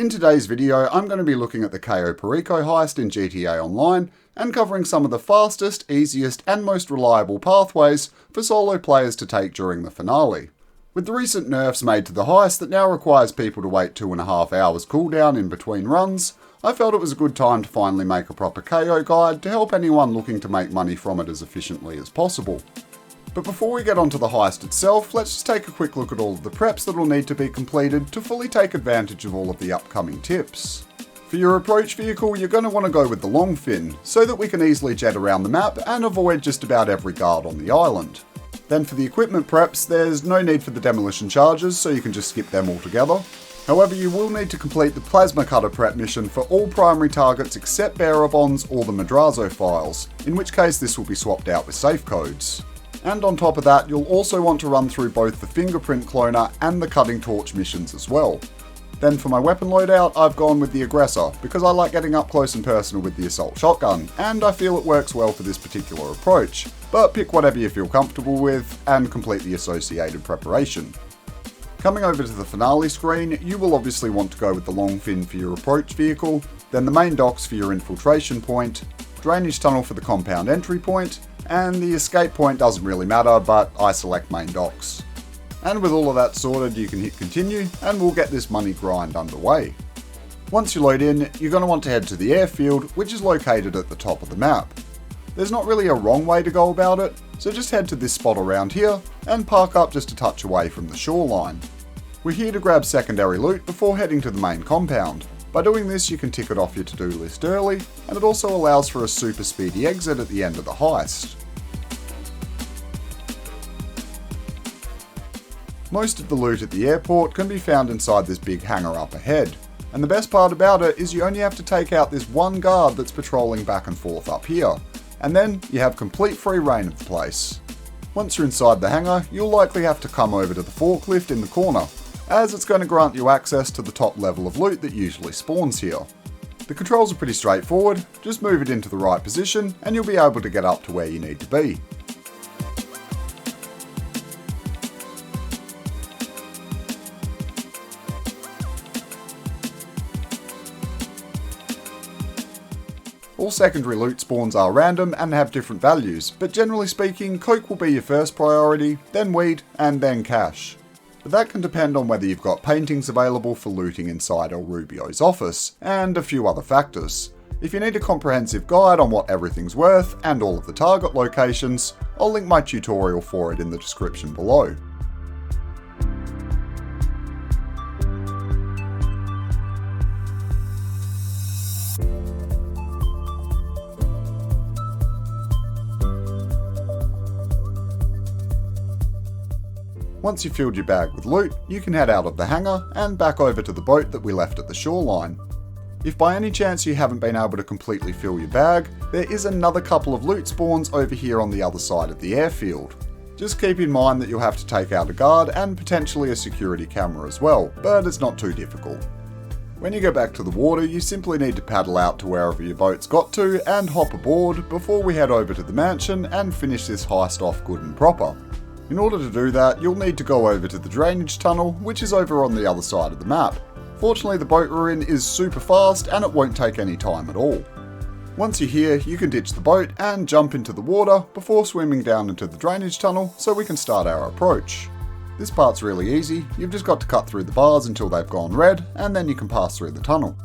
In today's video, I'm going to be looking at the Cayo Perico heist in GTA Online and covering some of the fastest, easiest and most reliable pathways for solo players to take during the finale. With the recent nerfs made to the heist that now requires people to wait 2.5 hours cooldown in between runs, I felt it was a good time to finally make a proper Cayo guide to help anyone looking to make money from it as efficiently as possible. But before we get onto the heist itself, let's just take a quick look at all of the preps that will need to be completed to fully take advantage of all of the upcoming tips. For your approach vehicle, you're going to want to go with the long fin, so that we can easily jet around the map and avoid just about every guard on the island. Then for the equipment preps, there's no need for the demolition charges, so you can just skip them altogether. However, you will need to complete the plasma cutter prep mission for all primary targets except bearer bonds or the Madrazo files, in which case this will be swapped out with safe codes. And on top of that, you'll also want to run through both the fingerprint cloner and the cutting torch missions as well. Then for my weapon loadout, I've gone with the aggressor, because I like getting up close and personal with the assault shotgun, and I feel it works well for this particular approach. But pick whatever you feel comfortable with, and complete the associated preparation. Coming over to the finale screen, you will obviously want to go with the long fin for your approach vehicle, then the main docks for your infiltration point, drainage tunnel for the compound entry point, and the escape point doesn't really matter, but I select main docks. And with all of that sorted, you can hit continue, and we'll get this money grind underway. Once you load in, you're going to want to head to the airfield, which is located at the top of the map. There's not really a wrong way to go about it, so just head to this spot around here, and park up just a touch away from the shoreline. We're here to grab secondary loot before heading to the main compound. By doing this, you can tick it off your to-do list early, and it also allows for a super speedy exit at the end of the heist. Most of the loot at the airport can be found inside this big hangar up ahead, and the best part about it is you only have to take out this one guard that's patrolling back and forth up here, and then you have complete free reign of the place. Once you're inside the hangar, you'll likely have to come over to the forklift in the corner, as it's going to grant you access to the top level of loot that usually spawns here. The controls are pretty straightforward, just move it into the right position and you'll be able to get up to where you need to be. All secondary loot spawns are random and have different values, but generally speaking, coke will be your first priority, then weed, and then cash. But that can depend on whether you've got paintings available for looting inside El Rubio's office, and a few other factors. If you need a comprehensive guide on what everything's worth, and all of the target locations, I'll link my tutorial for it in the description below. Once you've filled your bag with loot, you can head out of the hangar and back over to the boat that we left at the shoreline. If by any chance you haven't been able to completely fill your bag, there is another couple of loot spawns over here on the other side of the airfield. Just keep in mind that you'll have to take out a guard and potentially a security camera as well, but it's not too difficult. When you go back to the water, you simply need to paddle out to wherever your boat's got to and hop aboard before we head over to the mansion and finish this heist off good and proper. In order to do that, you'll need to go over to the drainage tunnel, which is over on the other side of the map. Fortunately, the boat we're in is super fast and it won't take any time at all. Once you're here, you can ditch the boat and jump into the water before swimming down into the drainage tunnel so we can start our approach. This part's really easy, you've just got to cut through the bars until they've gone red and then you can pass through the tunnel.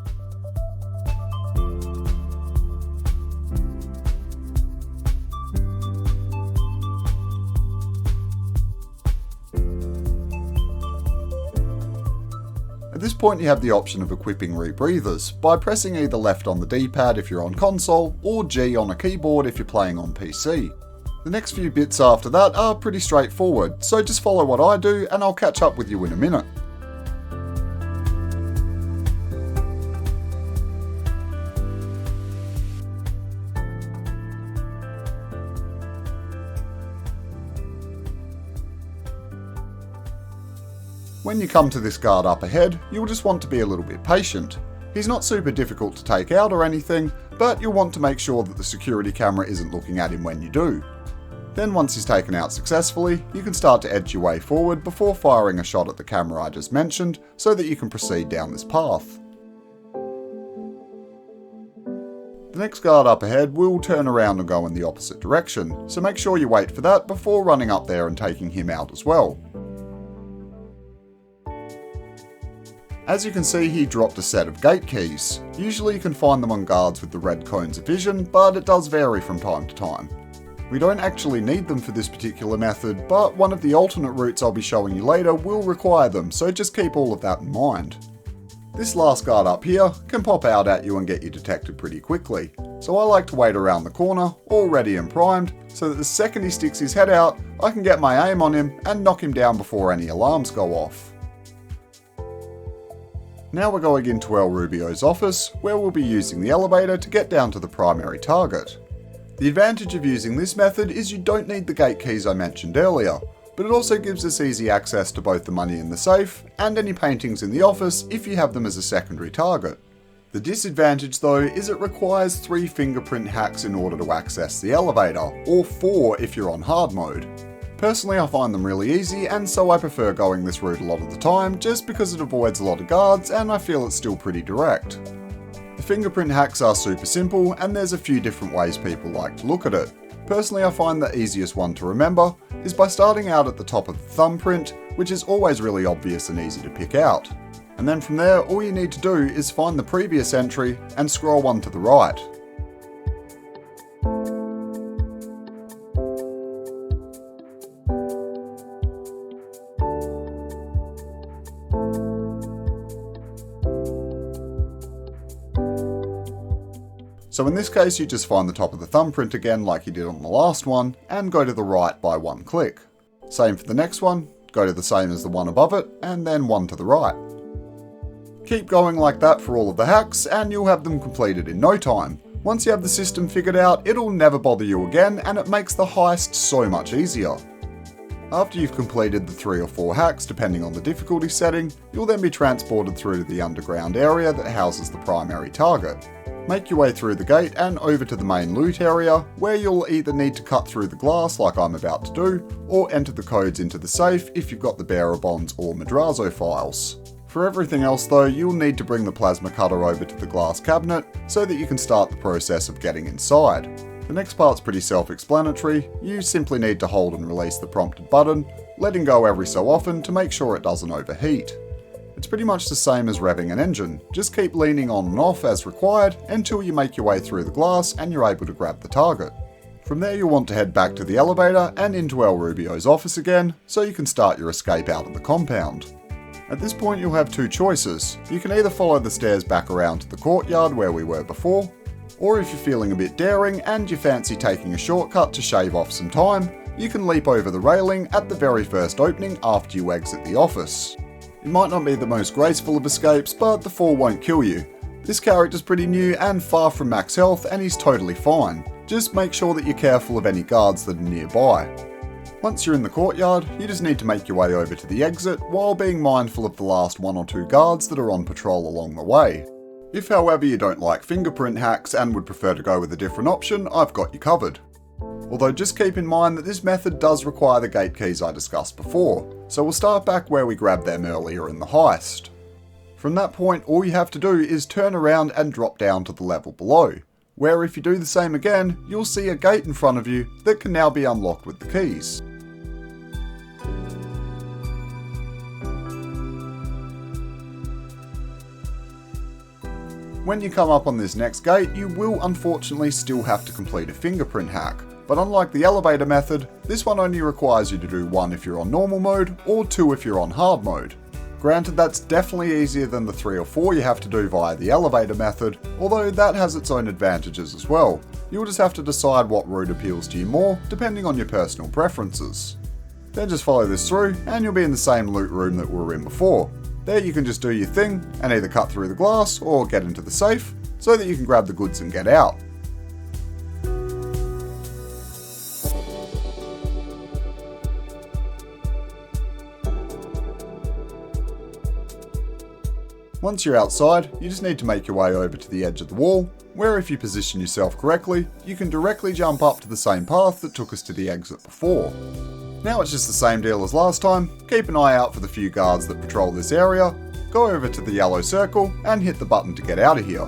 At this point you have the option of equipping rebreathers by pressing either left on the D-pad if you're on console or G on a keyboard if you're playing on PC. The next few bits after that are pretty straightforward, so just follow what I do and I'll catch up with you in a minute. When you come to this guard up ahead, you'll just want to be a little bit patient. He's not super difficult to take out or anything, but you'll want to make sure that the security camera isn't looking at him when you do. Then once he's taken out successfully, you can start to edge your way forward before firing a shot at the camera I just mentioned, so that you can proceed down this path. The next guard up ahead will turn around and go in the opposite direction, so make sure you wait for that before running up there and taking him out as well. As you can see, he dropped a set of gate keys. Usually you can find them on guards with the red cones of vision, but it does vary from time to time. We don't actually need them for this particular method, but one of the alternate routes I'll be showing you later will require them, so just keep all of that in mind. This last guard up here can pop out at you and get you detected pretty quickly, so I like to wait around the corner, all ready and primed, so that the second he sticks his head out, I can get my aim on him and knock him down before any alarms go off. Now we're going into El Rubio's office, where we'll be using the elevator to get down to the primary target. The advantage of using this method is you don't need the gate keys I mentioned earlier, but it also gives us easy access to both the money in the safe and any paintings in the office if you have them as a secondary target. The disadvantage though is it requires 3 fingerprint hacks in order to access the elevator, or 4 if you're on hard mode. Personally, I find them really easy, and so I prefer going this route a lot of the time just because it avoids a lot of guards and I feel it's still pretty direct. The fingerprint hacks are super simple and there's a few different ways people like to look at it. Personally, I find the easiest one to remember is by starting out at the top of the thumbprint, which is always really obvious and easy to pick out. And then from there, all you need to do is find the previous entry and scroll one to the right. So in this case, you just find the top of the thumbprint again like you did on the last one, and go to the right by 1 click. Same for the next one, go to the same as the one above it, and then one to the right. Keep going like that for all of the hacks, and you'll have them completed in no time. Once you have the system figured out, it'll never bother you again, and it makes the heist so much easier. After you've completed the 3 or 4 hacks, depending on the difficulty setting, you'll then be transported through to the underground area that houses the primary target. Make your way through the gate and over to the main loot area, where you'll either need to cut through the glass like I'm about to do, or enter the codes into the safe if you've got the bearer bonds or Madrazo files. For everything else though, you'll need to bring the plasma cutter over to the glass cabinet so that you can start the process of getting inside. The next part's pretty self-explanatory. You simply need to hold and release the prompted button, letting go every so often to make sure it doesn't overheat. It's pretty much the same as revving an engine, just keep leaning on and off as required until you make your way through the glass and you're able to grab the target. From there you'll want to head back to the elevator and into El Rubio's office again, so you can start your escape out of the compound. At this point you'll have 2 choices. You can either follow the stairs back around to the courtyard where we were before, or if you're feeling a bit daring and you fancy taking a shortcut to shave off some time, you can leap over the railing at the very first opening after you exit the office. It might not be the most graceful of escapes, but the fall won't kill you. This character's pretty new and far from max health, and he's totally fine. Just make sure that you're careful of any guards that are nearby. Once you're in the courtyard, you just need to make your way over to the exit while being mindful of the last 1 or 2 guards that are on patrol along the way. If however you don't like fingerprint hacks and would prefer to go with a different option, I've got you covered. Although just keep in mind that this method does require the gate keys I discussed before, so we'll start back where we grabbed them earlier in the heist. From that point, all you have to do is turn around and drop down to the level below, where if you do the same again, you'll see a gate in front of you that can now be unlocked with the keys. When you come up on this next gate, you will unfortunately still have to complete a fingerprint hack. But unlike the elevator method, this one only requires you to do 1 if you're on normal mode, or 2 if you're on hard mode. Granted, that's definitely easier than the 3 or 4 you have to do via the elevator method, although that has its own advantages as well. You'll just have to decide what route appeals to you more, depending on your personal preferences. Then just follow this through, and you'll be in the same loot room that we were in before. There you can just do your thing, and either cut through the glass, or get into the safe, so that you can grab the goods and get out. Once you're outside, you just need to make your way over to the edge of the wall, where if you position yourself correctly, you can directly jump up to the same path that took us to the exit before. Now it's just the same deal as last time, keep an eye out for the few guards that patrol this area, go over to the yellow circle and hit the button to get out of here.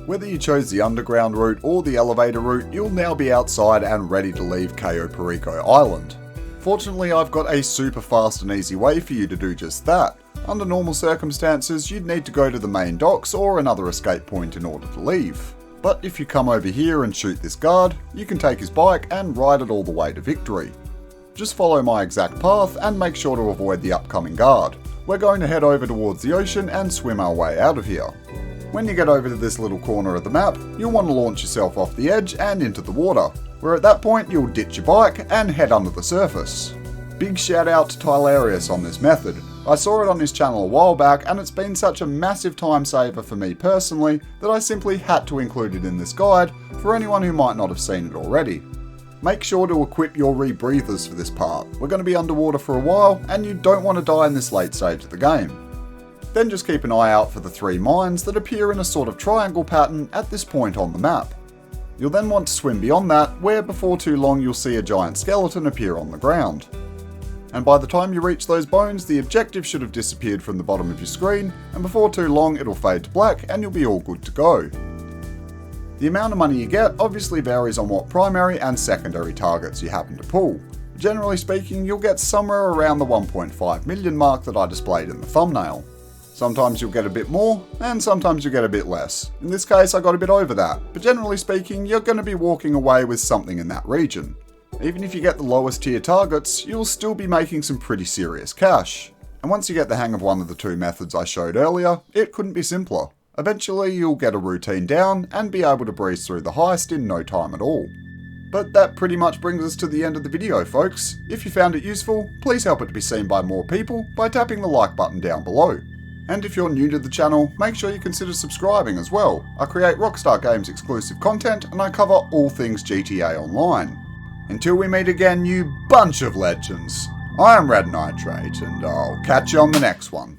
Whether you chose the underground route or the elevator route, you'll now be outside and ready to leave Cayo Perico Island. Fortunately, I've got a super fast and easy way for you to do just that. Under normal circumstances, you'd need to go to the main docks or another escape point in order to leave. But if you come over here and shoot this guard, you can take his bike and ride it all the way to victory. Just follow my exact path and make sure to avoid the upcoming guard. We're going to head over towards the ocean and swim our way out of here. When you get over to this little corner of the map, you'll want to launch yourself off the edge and into the water, where at that point you'll ditch your bike and head under the surface. Big shout out to Tylarius on this method. I saw it on his channel a while back and it's been such a massive time saver for me personally that I simply had to include it in this guide for anyone who might not have seen it already. Make sure to equip your rebreathers for this part. We're going to be underwater for a while and you don't want to die in this late stage of the game. Then just keep an eye out for the 3 mines that appear in a sort of triangle pattern at this point on the map. You'll then want to swim beyond that, where before too long you'll see a giant skeleton appear on the ground. And by the time you reach those bones, the objective should have disappeared from the bottom of your screen, and before too long it'll fade to black and you'll be all good to go. The amount of money you get obviously varies on what primary and secondary targets you happen to pull. Generally speaking, you'll get somewhere around the 1.5 million mark that I displayed in the thumbnail. Sometimes you'll get a bit more, and sometimes you'll get a bit less. In this case I got a bit over that, but generally speaking you're going to be walking away with something in that region. Even if you get the lowest tier targets, you'll still be making some pretty serious cash. And once you get the hang of one of the 2 methods I showed earlier, it couldn't be simpler. Eventually you'll get a routine down and be able to breeze through the heist in no time at all. But that pretty much brings us to the end of the video, folks. If you found it useful, please help it to be seen by more people by tapping the like button down below. And if you're new to the channel, make sure you consider subscribing as well. I create Rockstar Games exclusive content and I cover all things GTA Online. Until we meet again, you bunch of legends, I am Red Nitrate and I'll catch you on the next one.